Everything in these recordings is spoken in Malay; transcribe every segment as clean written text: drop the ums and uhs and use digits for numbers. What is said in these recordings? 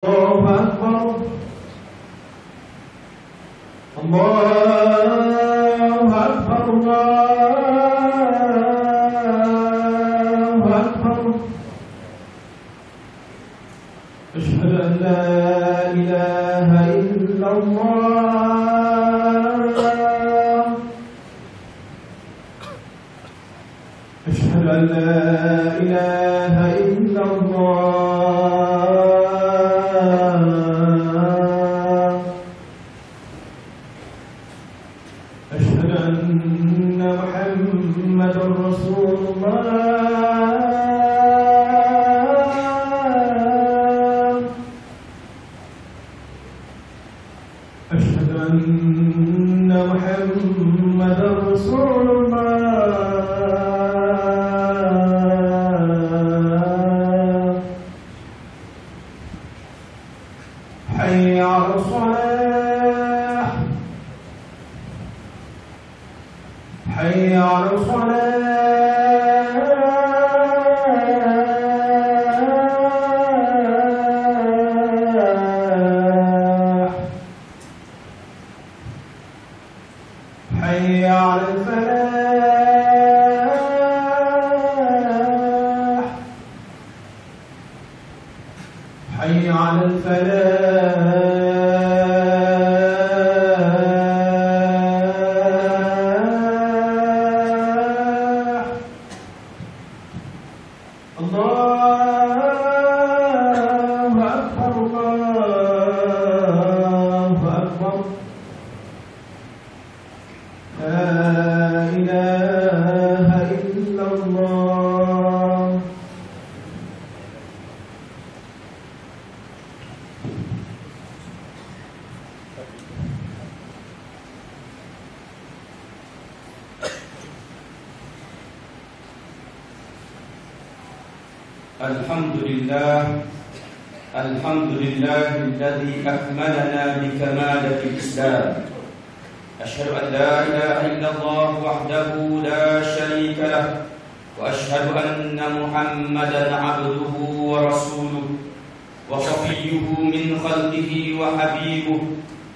الله أكبر الله أكبر الله أكبر أشهد أن لا إله إلا الله أشهد أن لا إله إلا الله أشهد أن محمدا رسول الله أشهد أن محمدا رسول الله حي على الصلاة حي على الصلاة حي على الفلاح حي على الفلاح الله أكبر الله أكبر لا إله إلا الله الحمد لله الذي أكملنا بكمالة الإسلام. أشهد أن لا إله إلا الله وحده لا شريك له، وأشهد أن محمدا عبده ورسوله وصفيه من خلقه وحبيبه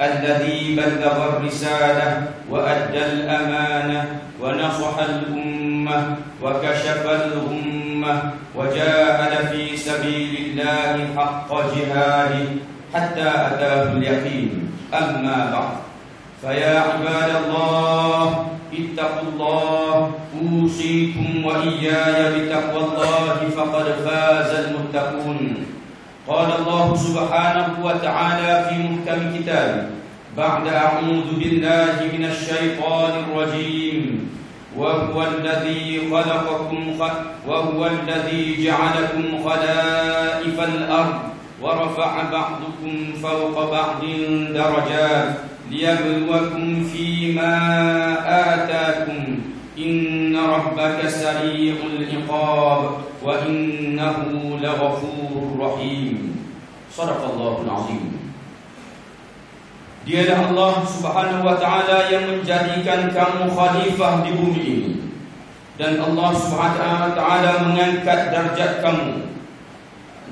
الذي بلغ الرسالة وأدى الأمانة ونصح الأمة وكشف الغمة وجاهد في سبيل الله حق جهاده حتى أتاه اليقين. أما بعد، فيا عباد الله اتقوا الله، أوصيكم وإياي بتقوى الله فقد فاز المتقون. قال الله سبحانه وتعالى في محكم كتابه بعد أعوذ بالله من الشيطان الرجيم: وهو الذي جعلكم خلائف الأرض ورفع بعضكم فوق بعض درجات ليبلوكم فيما آتاكم إن ربك سريع العقاب وإنه لغفور رحيم. صدق الله العظيم. Dialah Allah Subhanahu wa Ta'ala yang menjadikan kamu khalifah di bumi ini, dan Allah Subhanahu wa Ta'ala mengangkat derajat kamu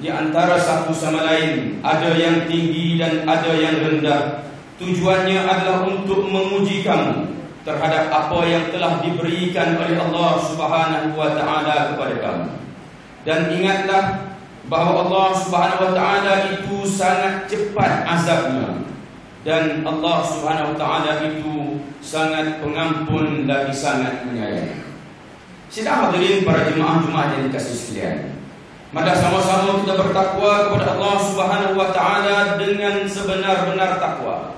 di antara satu sama lain. Ada yang tinggi dan ada yang rendah. Tujuannya adalah untuk menguji kamu terhadap apa yang telah diberikan oleh Allah Subhanahu wa Ta'ala kepada kamu. Dan ingatlah bahawa Allah Subhanahu wa Ta'ala itu sangat cepat azabnya, dan Allah Subhanahu wa Ta'ala itu sangat pengampun lagi sangat menyayang. Sidang hadirin para jemaah-jemaah yang dikasihi sekalian, mari sama-sama kita bertakwa kepada Allah Subhanahu wa Ta'ala dengan sebenar-benar takwa.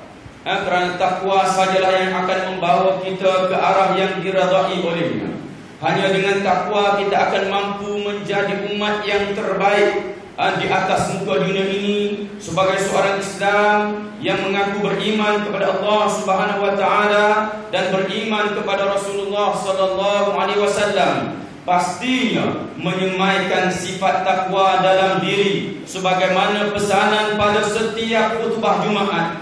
Kerana takwa sajalah yang akan membawa kita ke arah yang diridai olehnya. Hanya dengan takwa kita akan mampu menjadi umat yang terbaik di atas muka dunia ini sebagai seorang Islam yang mengaku beriman kepada Allah Subhanahu wa Ta'ala dan beriman kepada Rasulullah sallallahu alaihi wasallam. Pastinya menyemaikan sifat takwa dalam diri, sebagaimana pesanan pada setiap khutbah Jumaat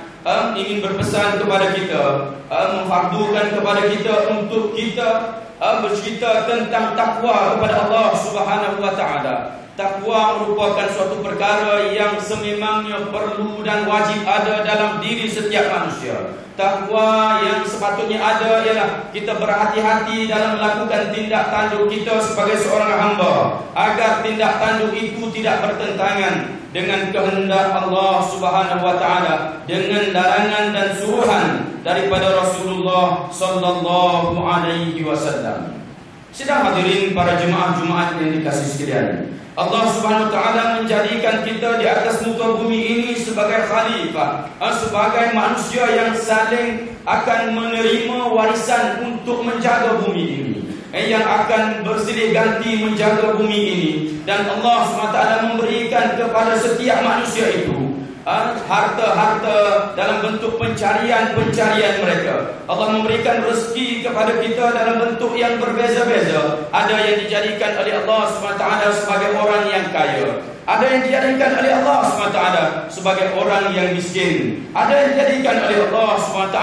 ingin berpesan kepada kita, memfardukan kepada kita untuk kita bercerita tentang takwa kepada Allah Subhanahu wa Ta'ala. Takwa merupakan suatu perkara yang sememangnya perlu dan wajib ada dalam diri setiap manusia. Takwa yang sepatutnya ada ialah kita berhati-hati dalam melakukan tindak tanduk kita sebagai seorang hamba, agar tindak tanduk itu tidak bertentangan dengan kehendak Allah Subhanahu wa taala, dengan larangan dan suruhan daripada Rasulullah sallallahu alaihi wasallam. Sidang hadirin para jemaah Jumaat yang dikasihi sekalian, Allah Subhanahu wa taala menjadikan kita di atas muka bumi ini sebagai khalifah, sebagai manusia yang saling akan menerima warisan untuk menjaga bumi ini, yang akan bersilih ganti menjaga bumi ini. Dan Allah Subhanahu wa taala memberikan kepada setiap manusia itu harta-harta dalam bentuk pencarian mereka. Allah memberikan rezeki kepada kita dalam bentuk yang berbeza-beza. Ada yang dijadikan oleh Allah SWT sebagai orang yang kaya, ada yang dijadikan oleh Allah SWT sebagai orang yang miskin, ada yang dijadikan oleh Allah SWT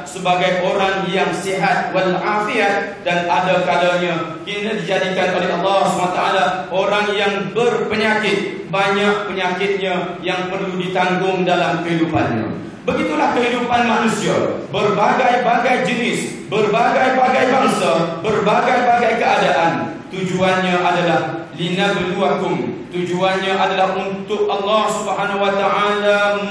sebagai orang yang sihat walafiat, dan ada kalanya kita dijadikan oleh Allah SWT orang yang berpenyakit, banyak penyakitnya yang perlu ditanggung dalam kehidupannya. Begitulah kehidupan manusia, berbagai-bagai jenis, berbagai-bagai bangsa, berbagai-bagai keadaan. Tujuannya adalah linabluwakum. Tujuannya adalah untuk Allah Subhanahu wa taala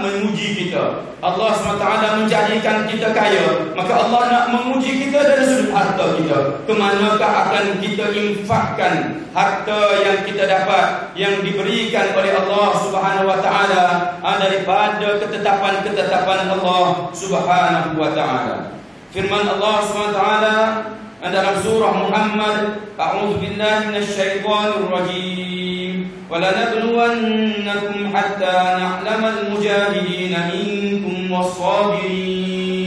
menguji kita. Allah Subhanahu wa taala menjadikan kita kaya, maka Allah nak menguji kita dari sudut harta kita. Kemanakah akan kita infakkan harta yang kita dapat, yang diberikan oleh Allah Subhanahu wa taala daripada ketetapan-ketetapan Allah Subhanahu wa taala. Firman Allah Subhanahu wa taala dalam surah Muhammad, a'udzu billahi minasyaitonir rajim, wa lanabluwannakum hatta na'lamal mujahidin minkum was-sabirin.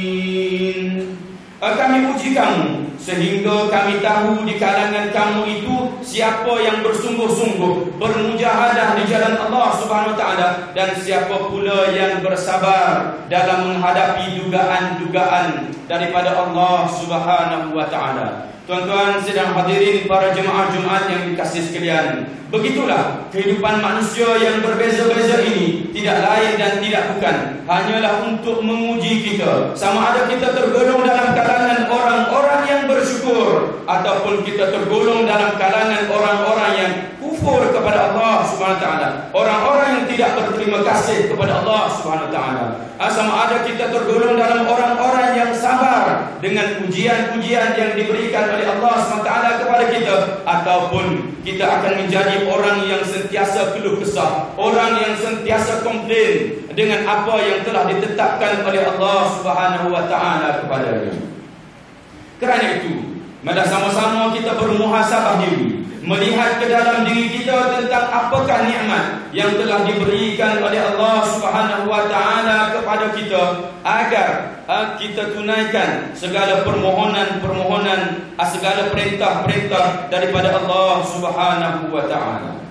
Kami uji kamu sehingga kami tahu di kalangan kamu itu siapa yang bersungguh-sungguh bermujahadah di jalan Allah Subhanahu wa taala, dan siapa pula yang bersabar dalam menghadapi dugaan-dugaan daripada Allah Subhanahu wa taala. Tuan-tuan sedang hadirin para jemaah Jumaat yang dikasihi sekalian, begitulah kehidupan manusia yang berbeza-beza ini, tidak lain dan tidak bukan hanyalah untuk menguji kita, sama ada kita tergolong dalam kalangan orang-orang yang bersyukur ataupun kita tergolong dalam kalangan orang-orang yang kufur kepada Allah Subhanahu wa taala, orang-orang yang tidak berterima kasih kepada Allah Subhanahu wa taala. Sama ada kita tergolong dalam orang-orang yang sabar dengan ujian-ujian yang diberikan oleh Allah Subhanahu wa taala kepada kita, ataupun kita akan menjadi orang yang sentiasa keluh kesah, orang yang sentiasa komplain dengan apa yang telah ditetapkan oleh Allah Subhanahu wa taala kepadanya. Kerana itu, mari sama-sama kita bermuhasabah diri, melihat ke dalam diri kita tentang apakah nikmat yang telah diberikan oleh Allah Subhanahu wa taala kepada kita, agar kita tunaikan segala permohonan-permohonan, segala perintah-perintah daripada Allah Subhanahu wa taala.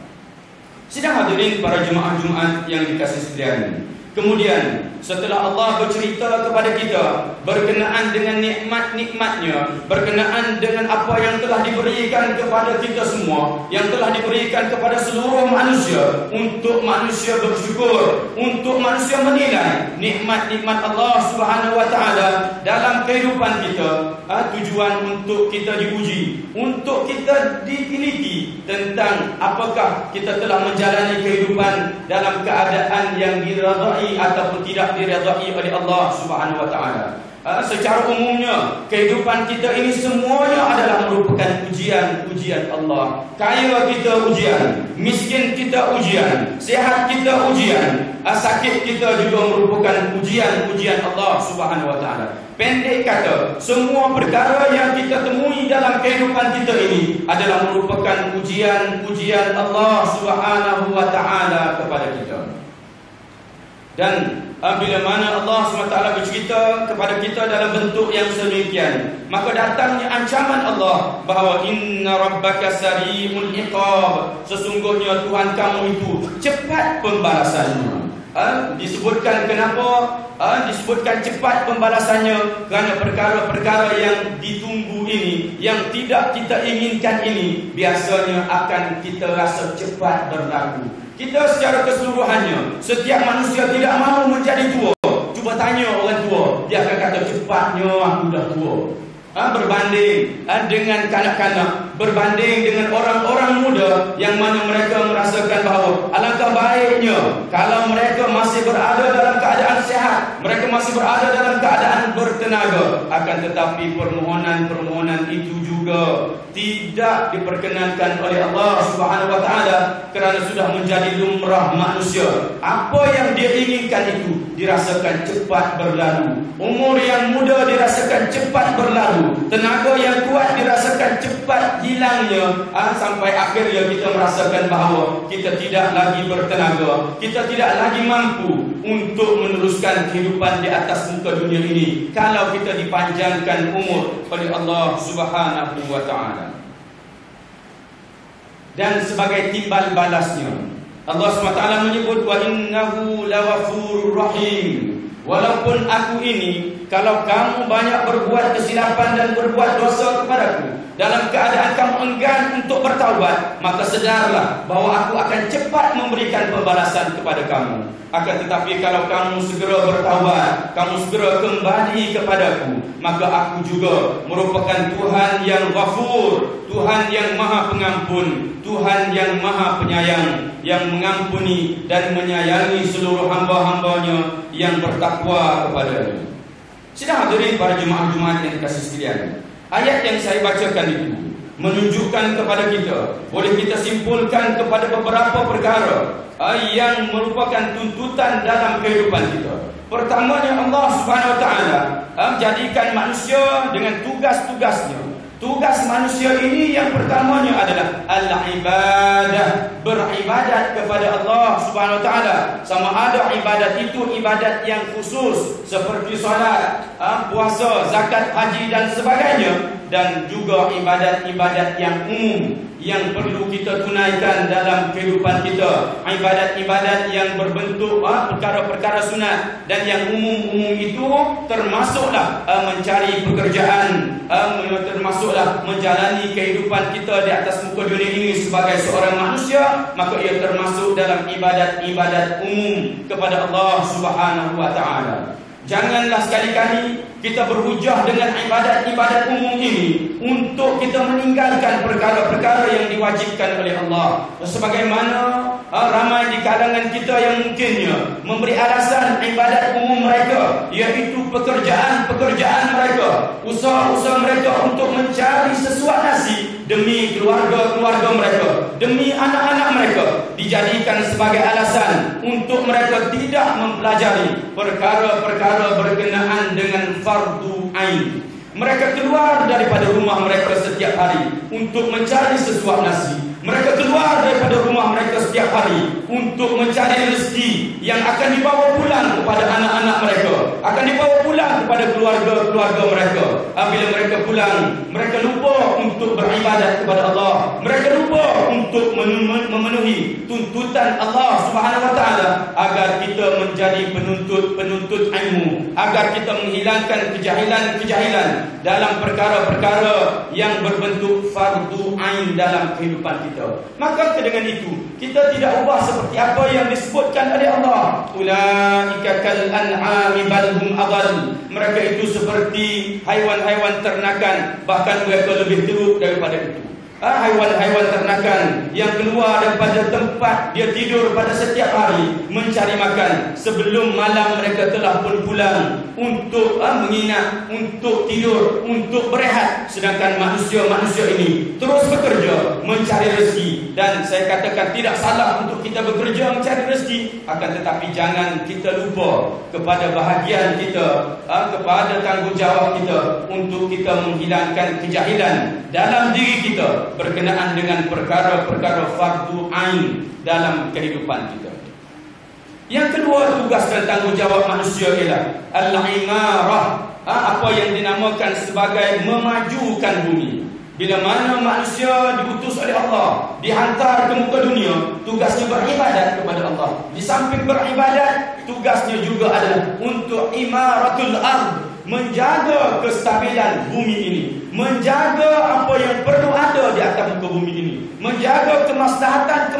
Sidang hadirin para jemaah Jumaat yang dikasihi sekalian, kemudian setelah Allah bercerita kepada kita berkenaan dengan nikmat-nikmatnya, berkenaan dengan apa yang telah diberikan kepada kita semua, yang telah diberikan kepada seluruh manusia, untuk manusia bersyukur, untuk manusia menilai nikmat-nikmat Allah Subhanahu wa taala dalam kehidupan kita, tujuan untuk kita diuji, untuk kita diteliti tentang apakah kita telah menjalani kehidupan dalam keadaan yang diridai ataupun tidak diridai oleh Allah Subhanahu wa taala. Secara umumnya kehidupan kita ini semuanya adalah merupakan ujian Allah. Kaya kita ujian, miskin kita ujian, sehat kita ujian, sakit kita juga merupakan ujian Allah Subhanahu wa taala. Pendek kata, semua perkara yang kita temui dalam kehidupan kita ini adalah merupakan ujian Allah Subhanahu wa taala kepada kita. Dan bila mana Allah SWT bercerita kepada kita dalam bentuk yang sedemikian, maka datangnya ancaman Allah bahawa inna rabbaka sari'ul iqab, sesungguhnya Tuhan kamu itu cepat pembalasannya. Disebutkan kenapa? Disebutkan cepat pembalasannya kerana perkara-perkara yang ditunggu ini, yang tidak kita inginkan ini, biasanya akan kita rasa cepat berlaku. Kita secara keseluruhannya, setiap manusia tidak mahu menjadi tua. Cuba tanya orang tua, dia akan kata cepatnya aku dah tua. Berbanding dengan kanak-kanak, berbanding dengan orang-orang muda yang mana mereka merasakan bahawa alangkah baiknya kalau mereka masih berada dalam keadaan sehat, mereka masih berada dalam keadaan bertenaga. Akan tetapi permohonan-permohonan itu juga tidak diperkenankan oleh Allah Subhanahu wa taala kerana sudah menjadi lumrah manusia. Apa yang dia inginkan itu dirasakan cepat berlalu. Umur yang muda dirasakan cepat berlalu. Tenaga yang kuat dirasakan cepat hilangnya, sampai akhirnya kita merasakan bahawa kita tidak lagi bertenaga, kita tidak lagi mampu untuk meneruskan kehidupan di atas muka dunia ini kalau kita dipanjangkan umur oleh Allah Subhanahu wa taala. Dan sebagai timbal balasnya, Allah SWT menyebut wa innahu lawafurur rahim. Walaupun aku ini, kalau kamu banyak berbuat kesilapan dan berbuat dosa kepadaku, dalam keadaan kamu enggan untuk bertaubat, maka sedarlah bahawa aku akan cepat memberikan pembalasan kepada kamu. Akan tetapi kalau kamu segera bertaubat, kamu segera kembali kepadaku, maka aku juga merupakan Tuhan yang Ghafur, Tuhan yang Maha Pengampun, Tuhan yang Maha Penyayang, yang mengampuni dan menyayangi seluruh hamba-hambanya yang bertakwa kepada-Nya. Sidang hadirin para jemaah-jemaah yang dikasihi sekalian, ayat yang saya bacakan itu menunjukkan kepada kita, boleh kita simpulkan kepada beberapa perkara yang merupakan tuntutan dalam kehidupan kita. Pertamanya, Allah Subhanahu wa taala menjadikan manusia dengan tugas-tugasnya. Tugas manusia ini yang pertamanya adalah al-ibadah, beribadat kepada Allah Subhanahu wa taala. Sama ada ibadat itu ibadat yang khusus seperti solat, puasa, zakat, haji dan sebagainya, dan juga ibadat-ibadat yang umum yang perlu kita tunaikan dalam kehidupan kita. Ibadat-ibadat yang berbentuk perkara-perkara sunat, dan yang umum-umum itu termasuklah mencari pekerjaan, termasuklah menjalani kehidupan kita di atas muka dunia ini sebagai seorang manusia. Maka ia termasuk dalam ibadat-ibadat umum kepada Allah Subhanahu wa taala. Janganlah sekali-kali kita berhujah dengan ibadat-ibadat umum ini untuk kita meninggalkan perkara-perkara yang diwajibkan oleh Allah. Sebagaimana ramai di kalangan kita yang mungkinnya memberi alasan ibadat umum mereka, iaitu pekerjaan-pekerjaan mereka, usaha-usaha mereka untuk mencari sesuap nasi demi keluarga-keluarga mereka, demi anak-anak mereka, dijadikan sebagai alasan untuk mereka tidak mempelajari perkara-perkara berkenaan dengan fardu ain. Mereka keluar daripada rumah mereka setiap hari untuk mencari sesuap nasi. Mereka keluar daripada rumah mereka setiap hari untuk mencari rezeki yang akan dibawa pulang kepada anak-anak mereka, akan dibawa pulang kepada keluarga-keluarga mereka. Bila mereka pulang, mereka lupa untuk beribadat kepada Allah. Mereka lupa untuk memenuhi tuntutan Allah Subhanahu wa taala agar kita menjadi penuntut ilmu, agar kita menghilangkan kejahilan dalam perkara-perkara yang berbentuk fardu ain dalam kehidupan kita. Maka dengan itu kita tidak ubah seperti apa yang disebutkan oleh Allah. Ulaika kal an'ami bal hum adall. Mereka itu seperti haiwan-haiwan ternakan, bahkan mereka lebih teruk daripada itu. Haiwan-haiwan ternakan yang keluar daripada tempat dia tidur pada setiap hari mencari makan, sebelum malam mereka telah pun pulang untuk menginap, untuk tidur, untuk berehat. Sedangkan manusia-manusia ini terus bekerja mencari rezeki. Dan saya katakan tidak salah untuk kita bekerja mencari rezeki, akan tetapi jangan kita lupa kepada bahagian kita, kepada tanggungjawab kita untuk kita menghilangkan kejahilan dalam diri kita berkenaan dengan perkara-perkara fardu ain dalam kehidupan kita. Yang kedua, tugas dan tanggungjawab manusia ialah al-imarah, apa yang dinamakan sebagai memajukan bumi. Bila mana manusia diutus oleh Allah, dihantar ke muka dunia, tugasnya beribadat kepada Allah. Di samping beribadat, tugasnya juga adalah untuk imaratul ard, menjaga kestabilan bumi ini, menjaga apa yang perlu ada di atas muka bumi ini, menjaga kemaslahatan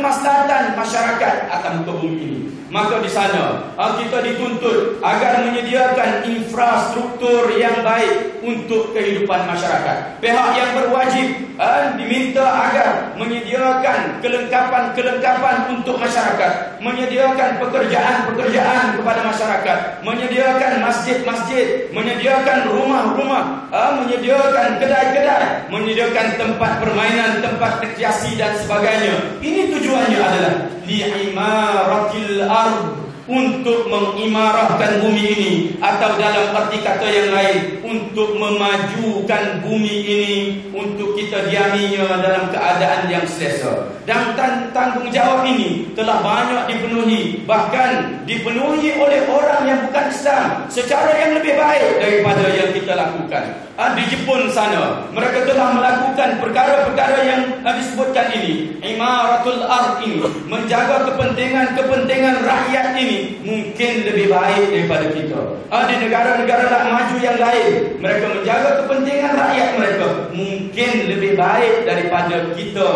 masyarakat atas muka bumi ini. Maka di sana kita dituntut agar menyediakan infrastruktur yang baik untuk kehidupan masyarakat. Pihak yang berwajib diminta agar menyediakan kelengkapan untuk masyarakat, menyediakan pekerjaan kepada masyarakat, menyediakan masjid-masjid, menyediakan rumah-rumah, menyediakan kedai-kedai, menyediakan tempat permainan, tempat rekreasi dan sebagainya. Ini tujuannya adalah li'imaratil ard, untuk mengimarahkan bumi ini, atau dalam arti kata yang lain, untuk memajukan bumi ini, untuk kita diaminya dalam keadaan yang selesa. Dan tanggungjawab ini telah banyak dipenuhi, bahkan dipenuhi oleh orang yang bukan Islam secara yang lebih baik daripada yang kita lakukan. Di Jepun sana, mereka telah melakukan perkara-perkara yang disebutkan ini. Imaratul ard ini, menjaga kepentingan rakyat ini, mungkin lebih baik daripada kita. Di negara-negara maju yang lain, mereka menjaga kepentingan rakyat mereka, mungkin lebih baik daripada kita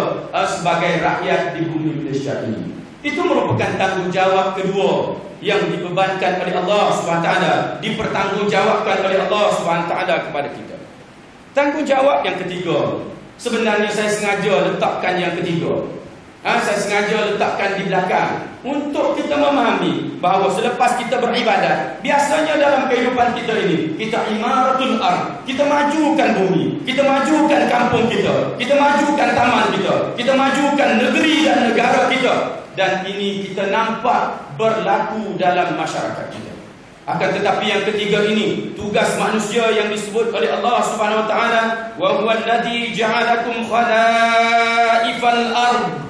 sebagai rakyat di bumi Malaysia ini. Itu merupakan tanggungjawab kedua yang dibebankan oleh Allah SWT, dipertanggungjawabkan oleh Allah SWT kepada kita. Tanggungjawab yang ketiga, sebenarnya saya sengaja letakkan yang ketiga. Saya sengaja letakkan di belakang untuk kita memahami bahawa selepas kita beribadat, biasanya dalam kehidupan kita ini, kita imaratul ard, kita majukan bumi, kita majukan kampung kita, kita majukan taman kita majukan negeri dan negara kita. Dan ini kita nampak berlaku dalam masyarakat kita. Akan tetapi yang ketiga ini, tugas manusia yang disebut oleh Allah Subhanahu wa taala, wa huwa alladhi ja'alakum khalaifal ard.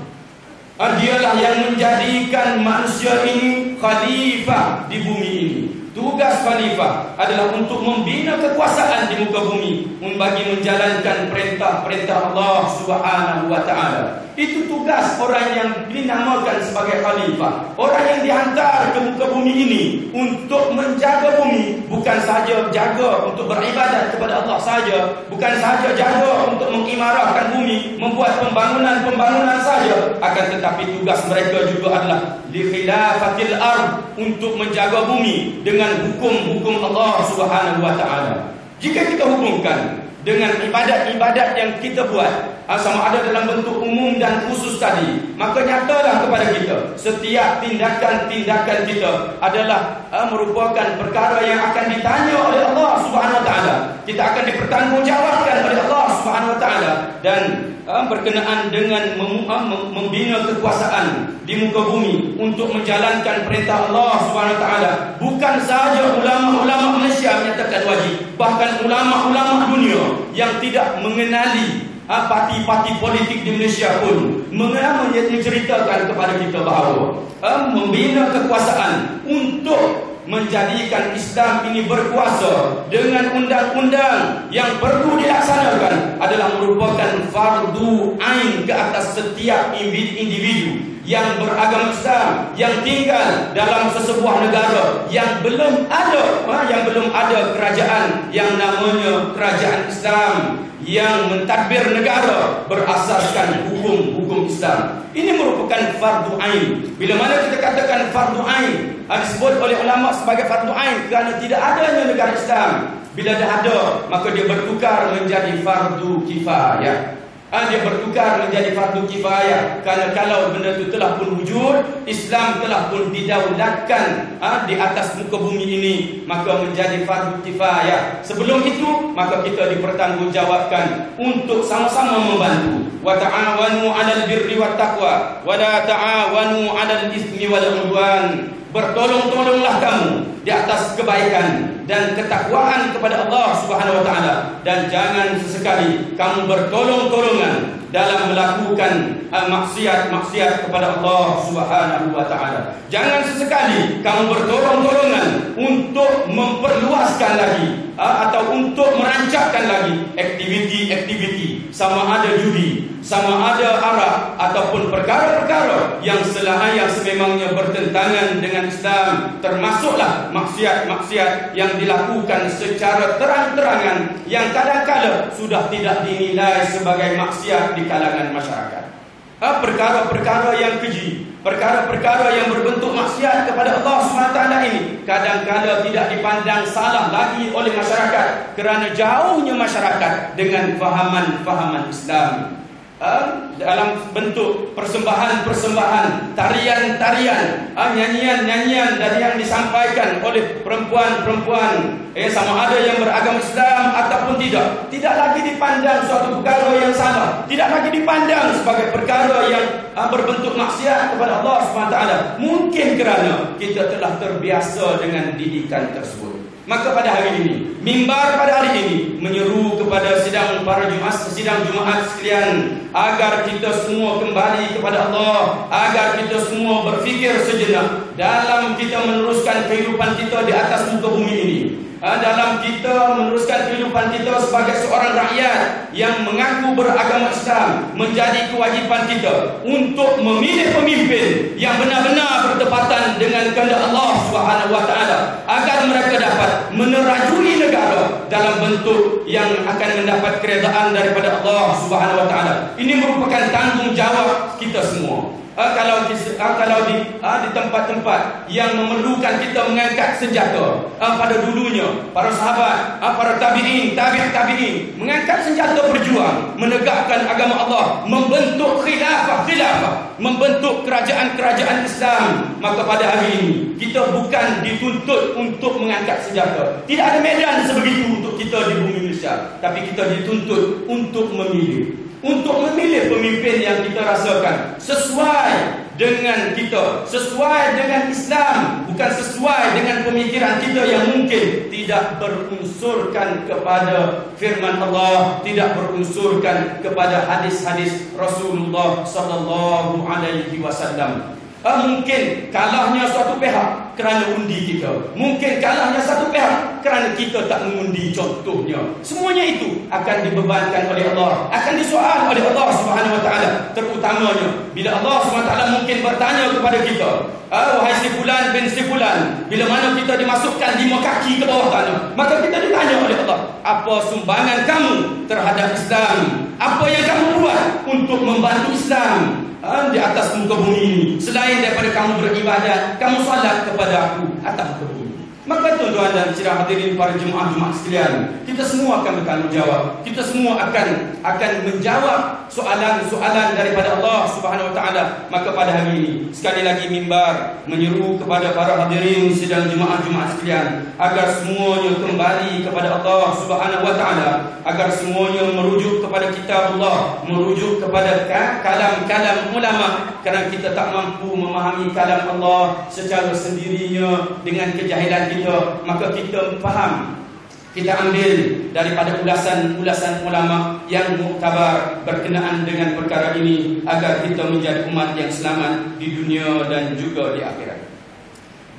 Dialah yang menjadikan manusia ini khalifah di bumi ini. Tugas khalifah adalah untuk membina kekuasaan di muka bumi, bagi menjalankan perintah-perintah Allah Subhanahu wa taala. Itu tugas orang yang dinamakan sebagai khalifah, orang yang dihantar ke muka bumi ini untuk menjaga bumi, bukan saja jaga untuk beribadat kepada Allah saja, bukan saja jaga untuk mengimarahkan bumi, membuat pembangunan saja, akan tetapi tugas mereka juga adalah li khilafatil ard, untuk menjaga bumi dengan hukum-hukum Allah Subhanahu wa taala. Jika kita hubungkan dengan ibadat-ibadat yang kita buat, sama ada dalam bentuk umum dan khusus tadi, maka nyatalah kepada kita setiap tindakan-tindakan kita adalah merupakan perkara yang akan ditanya oleh Allah Subhanahu wa taala. Kita akan dipertanggungjawabkan oleh Allah Subhanahu wa taala, dan berkenaan dengan membina kekuasaan di muka bumi untuk menjalankan perintah Allah Subhanahu wa taala. Bukan sahaja ulama-ulama Malaysia menyatakan wajib, bahkan ulama-ulama dunia yang tidak mengenali parti-parti politik di Malaysia pun menceritakan kepada kita bahawa membina kekuasaan untuk menjadikan Islam ini berkuasa dengan undang-undang yang perlu dilaksanakan adalah merupakan fardu ain ke atas setiap individu yang beragama Islam, yang tinggal dalam sesebuah negara yang belum ada kerajaan yang namanya kerajaan Islam, yang mentadbir negara berasaskan hukum-hukum Islam. Ini merupakan fardu ain. Bila mana kita katakan fardu ain, disebut oleh ulama sebagai fardu ain kerana tidak adanya negara Islam. Bila dah ada, maka dia bertukar menjadi fardu kifayah. Dia bertukar menjadi fardu kifayah kerana kalau benda itu telah pun wujud, Islam telah pun didaulatkan di atas muka bumi ini, maka menjadi fardu kifayah. Sebelum itu, maka kita dipertanggungjawabkan untuk sama-sama membantu. Wa ta'awanu 'alal birri wat taqwa wa la ta'awanu 'alal itsmi wal 'udwan. Bertolong-tolonglah kamu di atas kebaikan dan ketakwaan kepada Allah Subhanahu wa taala, dan jangan sesekali kamu bertolong-tolongan dalam melakukan maksiat kepada Allah Subhanahu wa taala. Jangan sesekali kamu bertolong-tolongan untuk memperluaskan lagi atau untuk merancangkan lagi aktiviti-aktiviti sama ada judi, sama ada arak, ataupun perkara-perkara yang sememangnya bertentangan dengan Islam, termasuklah maksiat-maksiat yang dilakukan secara terang-terangan yang kadang-kadang sudah tidak dinilai sebagai maksiat di kalangan masyarakat. Perkara-perkara yang keji, perkara-perkara yang berbentuk maksiat kepada Allah SWT ini kadang-kadang tidak dipandang salah lagi oleh masyarakat kerana jauhnya masyarakat dengan fahaman-fahaman Islam. Dalam bentuk persembahan-persembahan, tarian-tarian, nyanyian-nyanyian dari yang disampaikan oleh perempuan-perempuan, sama ada yang beragama Islam ataupun tidak lagi dipandang suatu perkara yang salah, tidak lagi dipandang sebagai perkara yang berbentuk maksiat kepada Allah SWT. Mungkin kerana kita telah terbiasa dengan didikan tersebut. Maka pada hari ini, mimbar pada hari ini menyeru kepada sidang Jumaat sekalian agar kita semua kembali kepada Allah, agar kita semua berfikir sejenak dalam kita meneruskan kehidupan kita di atas muka bumi ini, dalam kita meneruskan kehidupan kita sebagai seorang rakyat yang mengaku beragama Islam. Menjadi kewajipan kita untuk memilih pemimpin yang benar-benar bertepatan dengan kehendak Allah SWT, agar mereka dapat menerajui negara dalam bentuk yang akan mendapat keredaan daripada Allah SWT. Ini merupakan tanggungjawab kita semua. Kalau di tempat-tempat yang memerlukan kita mengangkat senjata, pada dulunya para sahabat, para tabi'in mengangkat senjata berjuang menegakkan agama Allah, membentuk khilafah, membentuk kerajaan-kerajaan Islam. Maka pada hari ini kita bukan dituntut untuk mengangkat senjata. Tidak ada medan sebegitu untuk kita di bumi Indonesia, tapi kita dituntut untuk memilih pemimpin yang kita rasakan sesuai dengan kita, sesuai dengan Islam, bukan sesuai dengan pemikiran kita yang mungkin tidak berunsurkan kepada firman Allah, tidak berunsurkan kepada hadis-hadis Rasulullah sallallahu alaihi wasallam. Mungkin kalahnya suatu pihak kerana undi kita, mungkin kalahnya satu pihak kerana kita tak mengundi contohnya. Semuanya itu akan dibebankan oleh Allah, akan disoal oleh Allah Subhanahu Wa Taala. Terutamanya bila Allah Subhanahu Wa Taala mungkin bertanya kepada kita, wahai si fulan bin si fulan, bila mana kita dimasukkan 5 kaki ke bawah tanah, maka kita ditanya oleh Allah, apa sumbangan kamu terhadap Islam? Apa yang kamu buat untuk membantu Islam di atas muka bumi ini, selain daripada kamu beribadat, kamu salat kepada aku atas muka bumi? Maka tuan-tuan dan sidang hadirin para jemaah sekalian, kita semua akan bertanggungjawab. Kita semua akan menjawab soalan-soalan daripada Allah Subhanahu Wa Taala. Maka pada hari ini sekali lagi mimbar menyeru kepada para hadirin sidang jemaah sekalian agar semuanya kembali kepada Allah Subhanahu Wa Taala, agar semuanya merujuk kepada kitab Allah, merujuk kepada kalam-kalam ulama. Kerana kita tak mampu memahami kalam Allah secara sendirinya dengan kejahilan kita, maka kita faham, kita ambil daripada ulasan ulama yang muktabar berkenaan dengan perkara ini, agar kita menjadi umat yang selamat di dunia dan juga di akhirat.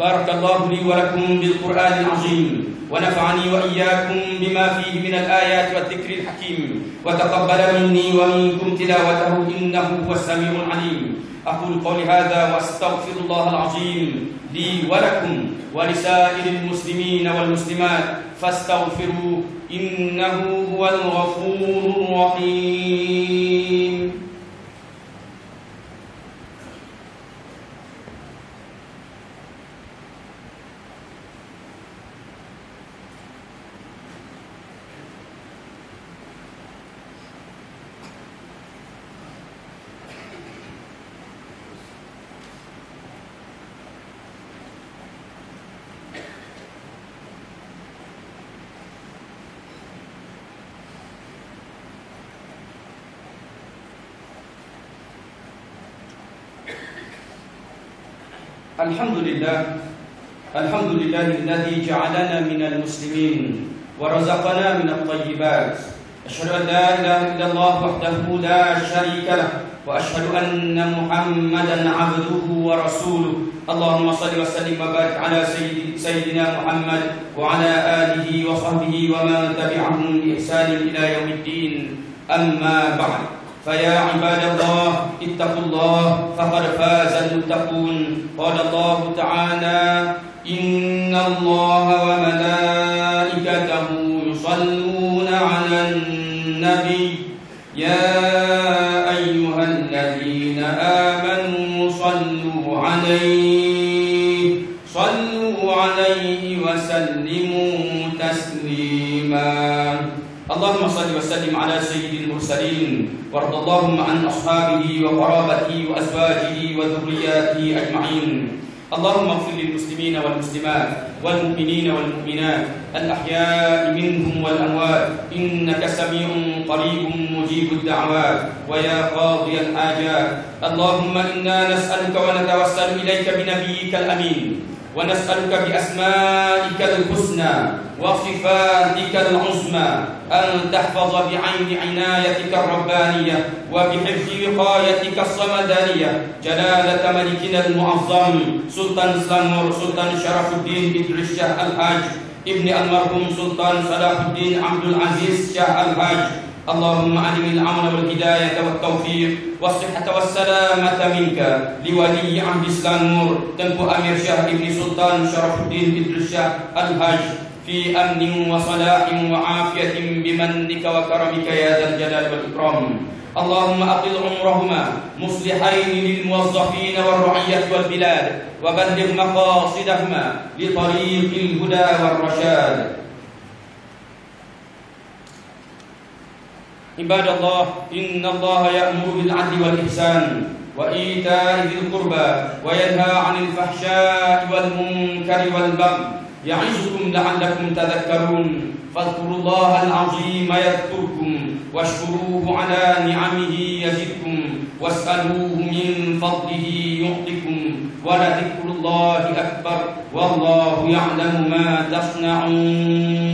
Barakallahu li wa lakum bil Qur'anil azim, wa nafa'ani wa iyyakum bima fihi min al-ayati wa dhikril hakim, wa taqabbala minni wa minkum tilawatahu innahu huwas samiul alim. أقول قولي هذا وأستغفر الله العظيم لي ولكم ولسائر المسلمين والمسلمات فاستغفروا إنه هو الغفور الرحيم. الحمد لله الذي جعلنا من المسلمين ورزقنا من الطيبات. أشهد أن لا إله إلا الله وحده لا شريك له وأشهد أن محمدا عبده ورسوله. اللهم صل وسلم وبارك على سيدنا محمد وعلى آله وصحبه ومن تبعهم بإحسان إلى يوم الدين. أما بعد فيا عباد الله اتقوا الله فقد فاز المتقون قال الله تعالى إن الله وملائكته يصلون على النبي يا أيها الذين آمنوا صلوا عليه وسلموا تسليما اللهم صل وسلم على سيد المرسلين وارض اللهم عن أصحابه وقرابته وأزواجه وذرياته أجمعين اللهم اغفر للمسلمين والمسلمات والمؤمنين والمؤمنات الأحياء منهم والأموات إنك سميع قريب مجيب الدعوات ويا قاضي الحاجات اللهم إنا نسألك ونتوسل إليك بنبيك الأمين ونسألك بأسمائك الحسنى وصفاتك العظمى أن تحفظ بعين عنايتك الربانية وبحفظ وقايتك الصمدانية جلالة ملكنا المعظم سلطان سلانغور سلطان شرف الدين إدريس شاه الحاج ابن المرحوم سلطان صلاح الدين عبد العزيز شاه الحاج اللهم علم الأمن والهداية والتوفيق والصحة والسلامة منك لولي عهد سلانغور تنكو أمير شاه ابن سلطان شرف الدين إدريس شاه الحاج في أمن وصلاح وعافية بمنك وكرمك يا ذا الجلال والإكرام اللهم أطل عمرهما مصلحين للموظفين والرعية والبلاد وبلغ مقاصدهما لطريق الهدى والرشاد عباد الله إن الله يأمر بالعدل والإحسان وإيتاء ذي القربى وينهى عن الفحشاء والمنكر والبغي يعظكم لعلكم تذكرون فاذكروا الله العظيم يذكركم واشكروه على نعمه يزدكم واسألوه من فضله يعطكم ولذكر الله أكبر والله يعلم ما تصنعون